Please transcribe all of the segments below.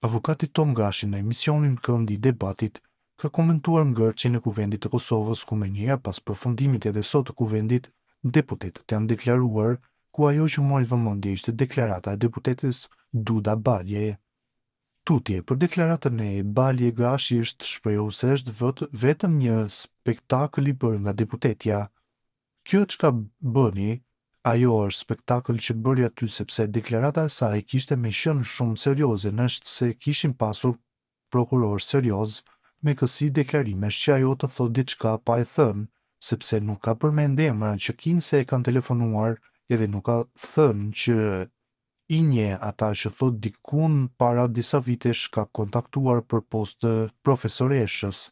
Avukati Tom Gashi në emisionin Këndi i Debatit ka komentuar ngërçin e Kuvendit të Kosovës ku menjëherë pas përfundimit edhe sot të Kuvendit, deputetët janë deklaruar ku ajo që mori vëmendje ishte deklarata e deputetes Duda Balje. Tutje për deklaratën e Balje Gashi është shprehu se është vetëm një spektakël i bërë nga deputetja. Kjo çka bëni, ajo është spektakël që bëri aty sepse deklarata e saj kishte me qenë shumë serioze, nëse se kishin pasur prokuror serioz, me kësi deklarimesh që ajo të thotë diçka pa e thënë, sepse nuk ka përmend emra që kinse e kanë telefonuar edhe nuk ka thënë që i nje ata që thot dikun para disa vitesh ka kontaktuar për postë profesoreshës,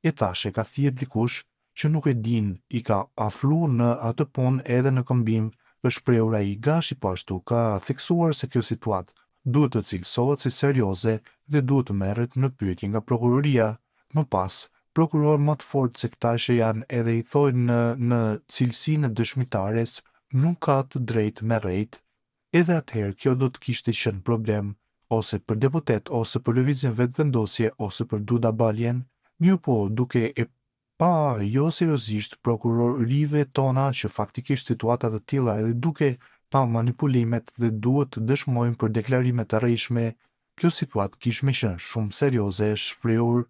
e thashe ka thirr dikush që nuk e din i ka afru në atë punë edhe në këmbim, është shprehur ai. Gashi po ashtu ka theksuar se kjo situatë duhet të cilësohet si serioze dhe duhet të merret në pyetje nga prokuroria. Më pas, prokuror më të fortë se këta që janë edhe i thojnë në cilësinë e dëshmitares nuk ka të drejtë me rejt, edhe atëherë kjo do të kishte qenë problem ose për deputet ose për lëvizjen vetëvendosje ose për Duda Baljen, mirë po duke e pa jo seriozisht prokurorive tona që faktikisht situatat të tilla edhe duke pa manipulimet dhe duhet të dëshmojmë për deklarimet të rrejshme, kjo situatë kish me qenë shumë serioze, shprehur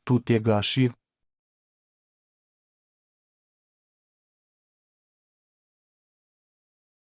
Tutje Gashi.